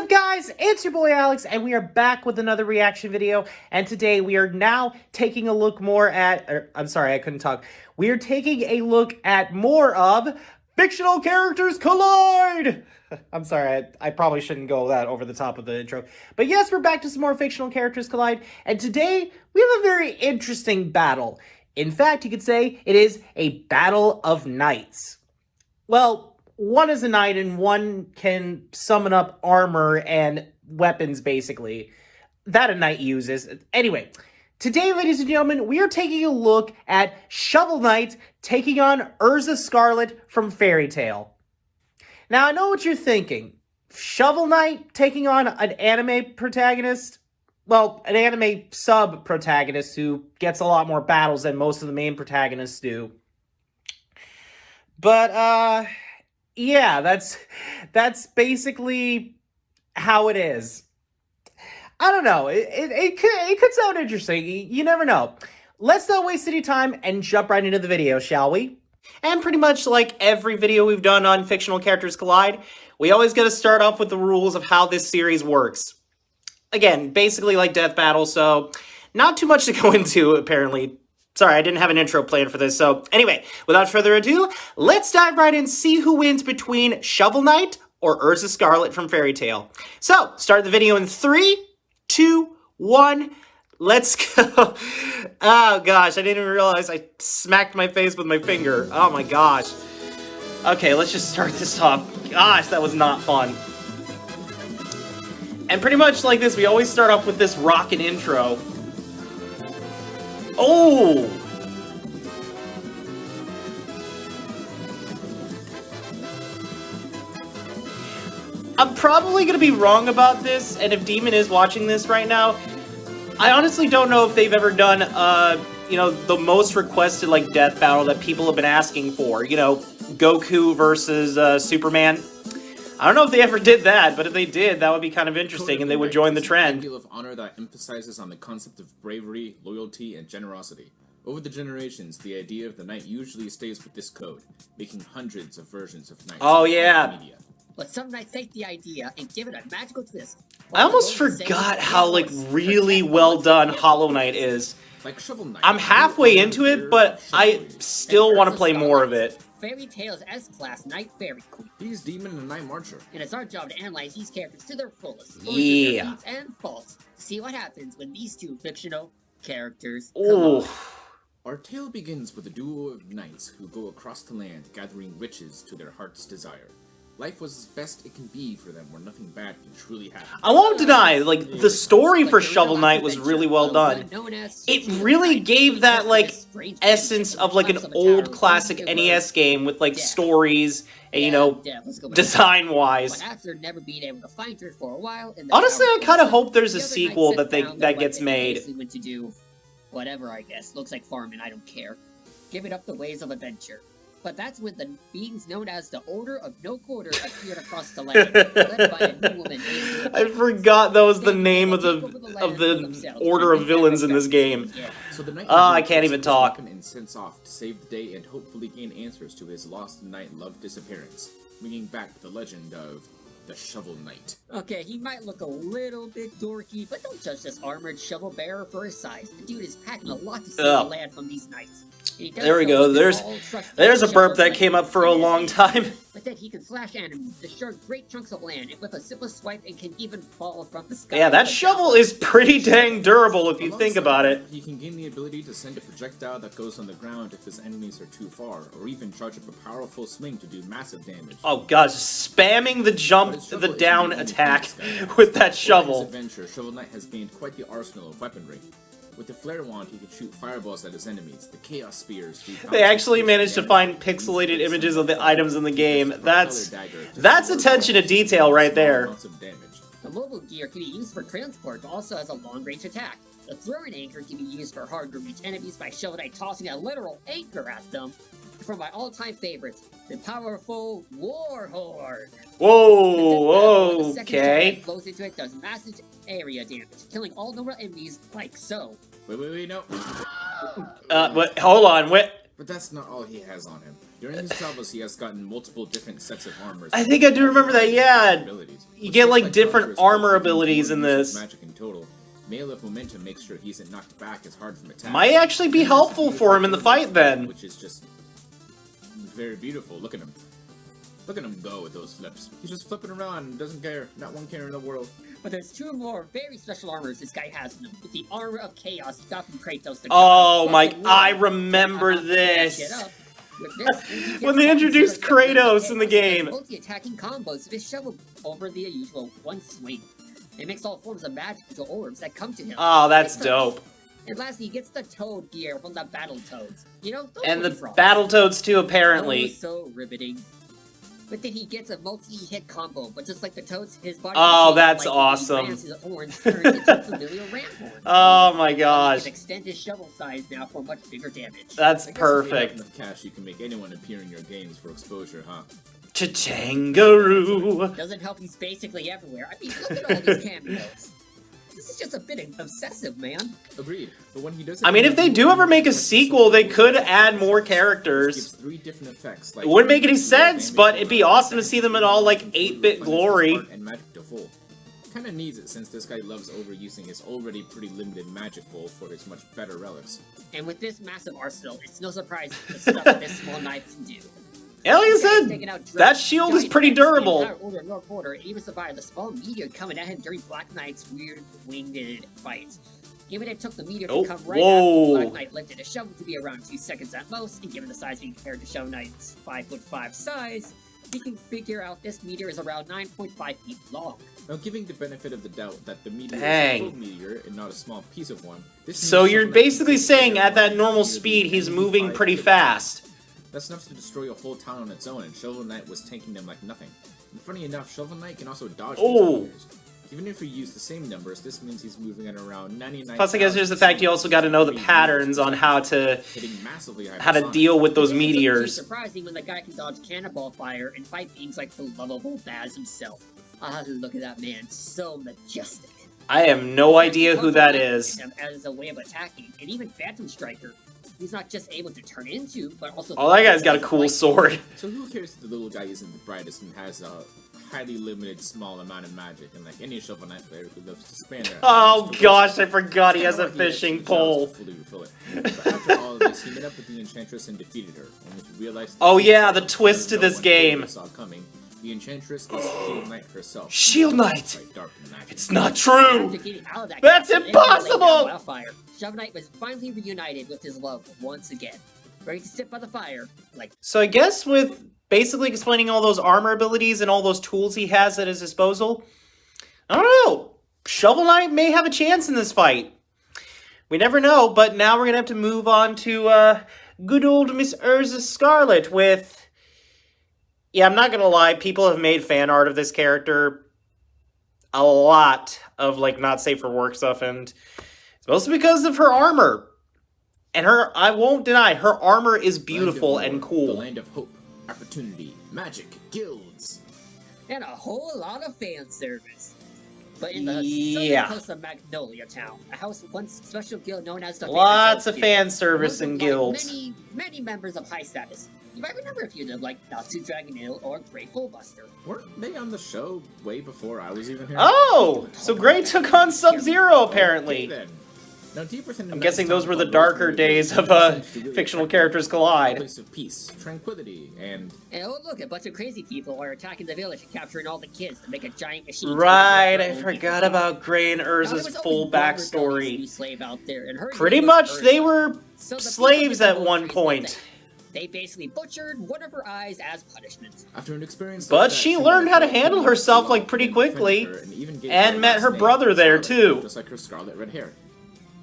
up, guys? It's your boy Alex, and we are back with another reaction video. And today we are now taking a look more at... I'm sorry, I couldn't talk. We are taking a look at more of Fictional Characters Collide! I'm sorry, I probably shouldn't go that over the top of the intro. But yes, we're back to some more Fictional Characters Collide. And today, we have a very interesting battle. In fact, you could say it is a battle of knights. Well, one is a knight and one can summon up armor and weapons, basically, that a knight uses. Anyway, today, ladies and gentlemen, we are taking a look at Shovel Knight taking on Erza Scarlet from Fairy Tail. Now, I know what you're thinking. Shovel Knight taking on an anime protagonist? Well, an anime sub-protagonist who gets a lot more battles than most of the main protagonists do. But, yeah, that's basically how it is. I don't know. It could sound interesting. You never know. Let's not waste any time and jump right into the video, shall we? And pretty much like every video we've done on Fictional Characters Collide, we always got to start off with the rules of how this series works. Again, basically like Death Battle, so not too much to go into, apparently. Sorry, I didn't have an intro planned for this. So anyway, without further ado, let's dive right in and see who wins between Shovel Knight or Erza Scarlet from Fairy Tail. So, start the video in 3, 2, 1, let's go. Oh gosh, I didn't even realize I smacked my face with my finger. Oh my gosh. Okay, let's just start this off. Gosh, that was not fun. And pretty much like this, we always start off with this rockin' intro. Oh! I'm probably gonna be wrong about this, and if Demon is watching this right now, I honestly don't know if they've ever done, you know, the most requested, like, death battle that people have been asking for. You know, Goku versus, Superman. I don't know if they ever did that, but if they did, that would be kind of interesting, and they would join the trend. A deal of honor that emphasizes on the concept of bravery, loyalty, and generosity. Over the generations, the idea of the knight usually stays with this code, making hundreds of versions of knights. Oh yeah. Media. But some knights take the idea and give it a magical twist. I almost forgot how, like, really well done Hollow Knight is. Like Shovel Knight, I'm halfway into it, but I still want to play more of it. Fairy Tail's S-Class Knight Fairy Queen. He's Demon and Knight Marcher. And it's our job to analyze these characters to their fullest. Yeah. Their feats and faults. To see what happens when these two fictional characters collide. Our tale begins with a duo of knights who go across the land gathering riches to their heart's desire. Life was as best it can be for them where nothing bad can truly happen. I won't deny, like, the story for Shovel Knight was really well done. It really gave that, like, essence of, like, an old classic NES game with, like, stories and, you know, design-wise. But after never being able to find her for a while... Honestly, I kind of hope there's a sequel that gets made. Went to do whatever, I guess. Looks like farming, I don't care. Give it up the ways of adventure. But that's when the beings known as the Order of No Quarter appeared across the land, led by a new woman named... I forgot that was the name of the Order of Villains in this game. So the knight I can't even talk. And sends off to save the day and hopefully gain answers to his lost knight love disappearance, bringing back the legend of the Shovel Knight. Okay, he might look a little bit dorky, but don't judge this armored shovel bearer for his size. The dude is packing a lot to save the land from these knights. There we go. There's a burp that came up for a long time. But then he can slash enemies, destroy great chunks of land, and with a simple swipe, it can even fall from the sky. Yeah, that shovel is pretty dang durable if you think about it. He can gain the ability to send a projectile that goes on the ground if his enemies are too far, or even charge up a powerful swing to do massive damage. Oh gosh, spamming the jump, the down attack with that shovel. In his adventure, Shovel Knight has gained quite the arsenal of weaponry. With the flare wand, he could shoot fireballs at his enemies. The chaos spears. They actually managed to find pixelated images of the items in the game. That's attention to detail right there. The mobile gear can be used for transport, but also has a long-range attack. The throwing anchor can be used for hard-to-reach enemies by Shovel Knight tossing a literal anchor at them. From my all-time favorites, the powerful Warhorn. Whoa, okay. The blows into it does massive area damage, killing all normal enemies like so. Wait, no. But hold on, wait. But that's not all he has on him. During his travels, he has gotten multiple different sets of armor. I think I do remember that, yeah. You get, like, different armor abilities in this. Magic in total. Mail of momentum makes sure he isn't knocked back as hard from attacks. Might actually be helpful for him in the fight, then. Which is just very beautiful. Look at him. Look at him go with those flips. He's just flipping around and doesn't care. Not one care in the world. But there's two more very special armors this guy has in him. With the armor of chaos he got from Kratos. Oh my, I remember this. When they introduced Kratos in the game. Multi-attacking combos with his shovel over the usual one swing. It makes all forms of magic into orbs that come to him. Oh, that's dope. And lastly, he gets the Toad gear from the Battletoads. You know, those and the frogs. Battletoads too, apparently. Oh, so riveting. But then he gets a multi-hit combo, but just like the Toads, his body... Oh, that's like awesome. His horns turn into a familiar ram horn. Oh my gosh. He can extend his shovel size now for much bigger damage. That's With perfect. enough cash, you can make anyone appear in your games for exposure, huh? Cha-changaroo. Doesn't help he's basically everywhere. I mean, look at all these cameos. This is just a bit obsessive, man. Agreed. But when he does I mean, if they do ever make a sequel, they could add more characters. Gives 3 different effects, like It wouldn't make any sense, but it'd be awesome to see them in all, like, 8-bit glory. And magic to full. Kinda needs it since this guy loves overusing his already pretty limited magic pool for his much better relics. And with this massive arsenal, it's no surprise the stuff that this small knife can do. Elliot said that shield is pretty durable. Order North Border even survived the small meteor coming at him during Black Knight's weird winged fight. Given it took the meteor to come right after Black Knight lifted a shovel to be around 2 seconds at most, and given the size being compared to Shovel Knight's 5'5" size, we can figure out this meteor is around 9.5 feet long. Now, giving the benefit of the doubt that the meteor is Dang. a full meteor and not a small piece of one, this So means you're Shovel Knight basically can saying take at that a normal meteor speed, he's being moving 5 pretty feet. fast. That's enough to destroy a whole town on its own, and Shovel Knight was tanking them like nothing. And funny enough, Shovel Knight can also dodge these meteors. Even if we use the same numbers, this means he's moving at around 99. Plus, I guess there's the fact you also got to know the patterns on how to deal with those meteors. It's surprising when the guy can dodge cannonball fire and fight beings like the lovable Baz himself. Ah, look at that man, so majestic. I have no idea who that is. As a way of attacking, and even Phantom Striker, he's not just able to turn into, but also... Oh, that guy's got a cool sword. So who cares if the little guy isn't the brightest and has a highly limited small amount of magic, and like any Shovel Knight player who loves to spam their Oh gosh, I forgot he has a fishing pole. But after all of this, he met up with the Enchantress and defeated her, only to realize... Oh yeah, the twist to this game. Saw coming. The Enchantress is Shield Knight herself. Shield Knight! It's It's not true! That's impossible! Shovel Knight was finally reunited with his love once again. Ready to sit by the fire, like... So I guess with basically explaining all those armor abilities and all those tools he has at his disposal, I don't know. Shovel Knight may have a chance in this fight. We never know, but now we're gonna have to move on to good old Miss Erza Scarlet with... Yeah, I'm not gonna lie, people have made fan art of this character. A lot of, like, not safe for work stuff, and it's mostly because of her armor. And her, I won't deny, her armor is beautiful and cool. The land of hope, opportunity, magic, guilds. And a whole lot of fan service. But in the southern coast of Magnolia Town, a house with one special guild known as the Lots of Guild, fan service and like guilds. Many members of high status. You might remember a few of them, like Natsu Dragon Hill or Grateful Buster. Weren't they on the show way before I was even here? Oh! So Gray took on Sub-Zero, apparently. Okay, then. Now, deeper than I'm guessing those were the darker days of fictional characters collide. A place of peace, tranquility, and oh look, a bunch of crazy people are attacking the village and capturing all the kids to make a giant machine. Right, I forgot about Gray and Urza's full backstory. Pretty much, they were slaves at one point. They basically butchered one of her eyes as punishment. After an experience but she learned how to handle herself like pretty quickly, and met her brother there too. Just like her scarlet red hair.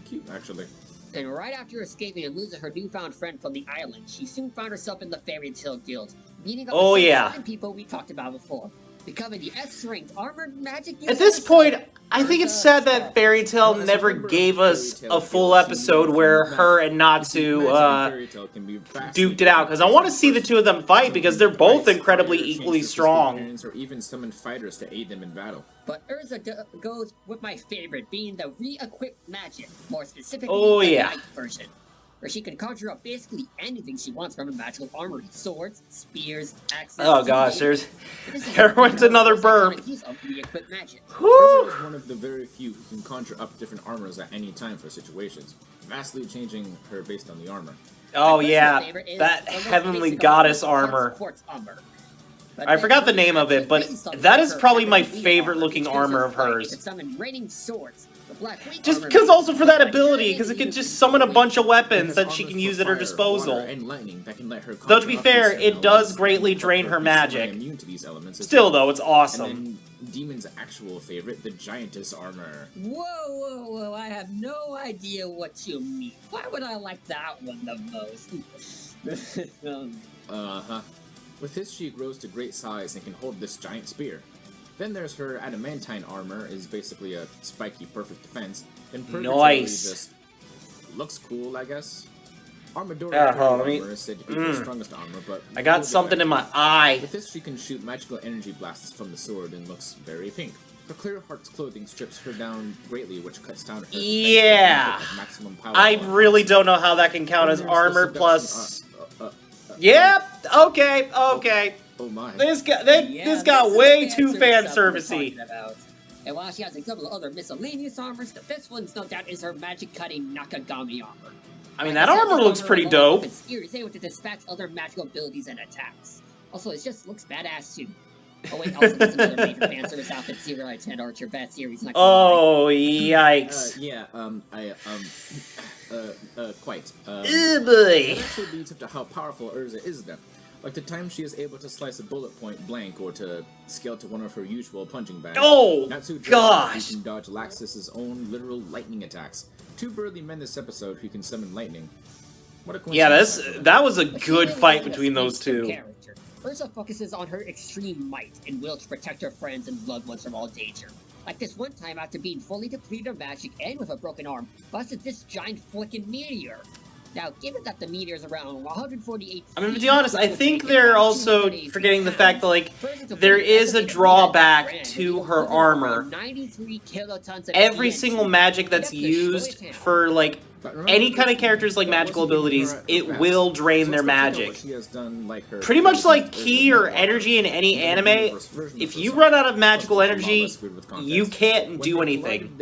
Cute, actually. And right after escaping and losing her newfound friend from the island, she soon found herself in the Fairy Tale Guild, meeting up with the people we talked about before, becoming the S-ranked armored magic user. At this point, I think it's sad that Fairy Tale never gave us a full episode where her and Natsu duked it out, because I want to see the two of them fight, because they're both incredibly equally strong. Or even summon fighters to aid them in battle. But Erza goes with my favorite, being the re-equipped magic, more specifically the light version. where she can conjure up basically anything she wants from a magical armory. Swords, spears, axes... Oh gosh, there went another burp. Erza is one of the very few who can conjure up different armors at any time for situations, vastly changing her based on the armor. Oh yeah, that heavenly goddess armor. I forgot the name of it, but that is probably my favorite looking armor of hers. Just because also for that ability, because it can just summon a bunch of weapons that she can use at her disposal. Though to be fair, it does greatly drain her magic. Still though, it's awesome. And then Demon's actual favorite, the Giantess armor. Whoa, I have no idea what you mean. Why would I like that one the most? Uh-huh. With this, she grows to great size and can hold this giant spear. Then there's her adamantine armor, is basically a spiky perfect defense. And Purgatory just looks cool, I guess. Armadura armor is said to be the strongest armor, but I got something in my eye. With this, she can shoot magical energy blasts from the sword and looks very pink. Her clear heart's clothing strips her down greatly, which cuts down her maximum power. I really don't know how that can count as armor plus. Yep. Okay. Oh my. This got way too fan servicey. And while she has a couple of other miscellaneous armors, the best one, no doubt, is her magic-cutting Nakagami armor. I mean, that armor looks pretty dope. Spear is able to dispatch other magical abilities and attacks. Also, it just looks badass too. Oh wait, also there's another major fan service outfit 0 out of 10 Archer Bat series. Oh, yikes. Quite. Boy. It actually leads up to how powerful Erza is then. Like the time she is able to slice a bullet point blank or to scale to one of her usual punching bags. Oh, gosh! She can dodge Laxus's own literal lightning attacks. Two burly men this episode who can summon lightning. What a coincidence. Yeah, that was a good fight between those two. Erza focuses on her extreme might and will to protect her friends and loved ones from all danger. Like this one time, after being fully depleted of magic and with a broken arm, busted this giant flicking meteor. Now, given that the meteor is around 148 I mean, to be honest, I think they're also forgetting the fact that, like, there is a drawback to her armor. Every single magic that's used for, like, any kind of characters like magical abilities, it will drain their magic. Pretty much like ki or energy in any anime, if you run out of magical energy, you can't do anything.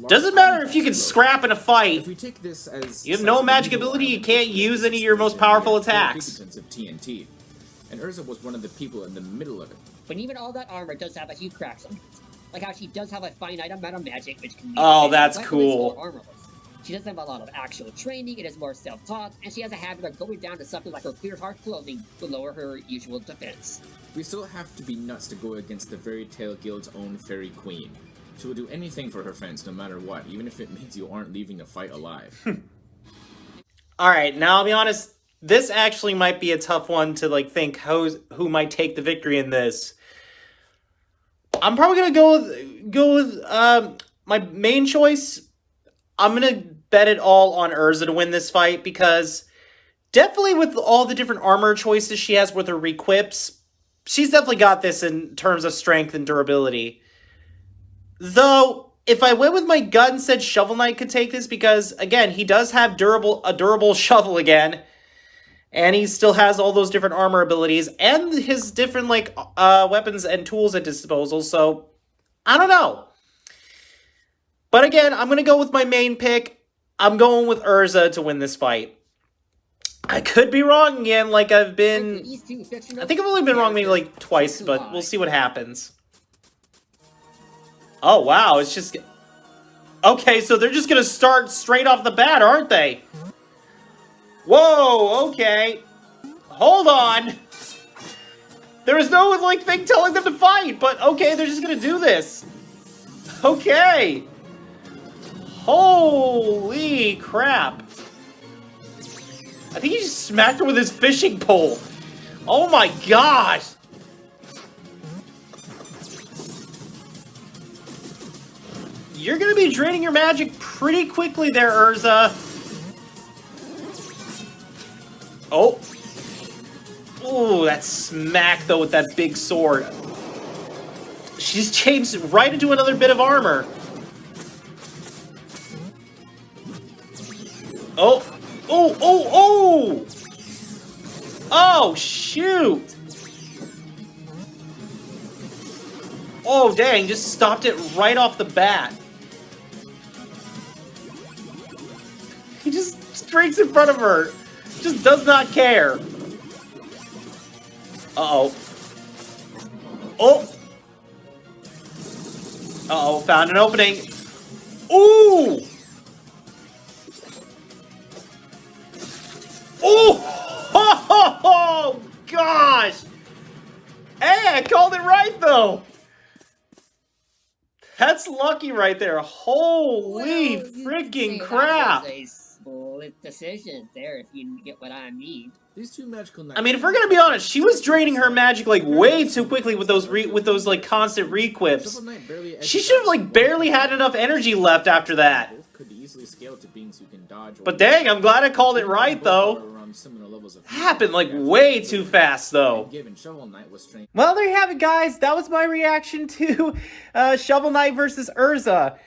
Doesn't matter if you can scrap in a fight. You have no magic ability, you can't use any of your most powerful attacks. And Erza was one of the people in the middle of it. But even all that armor does have a few cracks on it. Like how she does have a finite amount of magic, which can be that's cool. Armorless. She doesn't have a lot of actual training, it is more self-taught, and she has a habit of going down to something like her clear heart clothing to lower her usual defense. We still have to be nuts to go against the Fairy Tail Guild's own Fairy Queen. She will do anything for her friends, no matter what, even if it means you aren't leaving the fight alive. Alright, now I'll be honest, this actually might be a tough one to like think who might take the victory in this. I'm probably gonna go with my main choice. I'm going to bet it all on Erza to win this fight because definitely with all the different armor choices she has with her requips, she's definitely got this in terms of strength and durability. Though, if I went with my gut and said Shovel Knight could take this because, again, he does have a durable shovel again, and he still has all those different armor abilities and his different like weapons and tools at disposal, so I don't know. But again, I'm going to go with my main pick. I'm going with Erza to win this fight. I could be wrong again, like I've been... I think I've only been wrong maybe like twice, but we'll see what happens. Oh, wow, it's just... Okay, so they're just going to start straight off the bat, aren't they? Whoa, okay. Hold on. There was no, like, thing telling them to fight, but okay, they're just going to do this. Okay. Holy crap. I think he just smacked her with his fishing pole. Oh my gosh. You're gonna be draining your magic pretty quickly there, Erza. Oh. Ooh, that smack though with that big sword. She's changed right into another bit of armor. Oh! Oh, oh, oh! Oh, shoot! Oh, dang, just stopped it right off the bat. He just streaks in front of her. Just does not care. Uh-oh. Oh! Uh-oh, found an opening. Ooh! Oh, gosh! Hey, I called it right, though! That's lucky right there. Holy freaking crap! That was a split decision there, if you get what I mean. These two magical I mean, if we're gonna be honest, she was draining her magic like way too quickly with those like constant requips. She should have like barely had enough energy left after that. Could easily scale to beings who can dodge. But dang, I'm glad I called it right though. Happened like way too fast though. Well, there you have it, guys. That was my reaction to Shovel Knight versus Erza.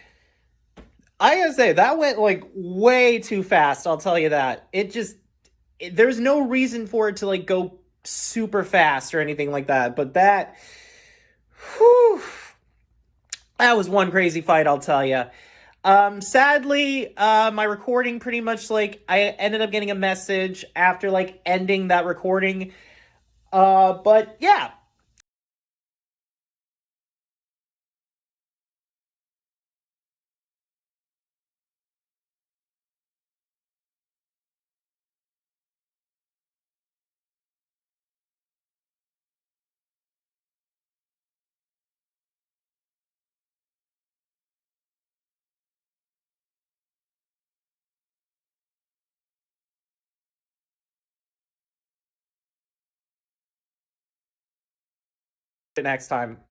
I gotta say, that went like way too fast, I'll tell you that. There's no reason for it to like go super fast or anything like that, but that was one crazy fight, I'll tell you. Sadly, my recording pretty much like I ended up getting a message after like ending that recording. But yeah. Next time.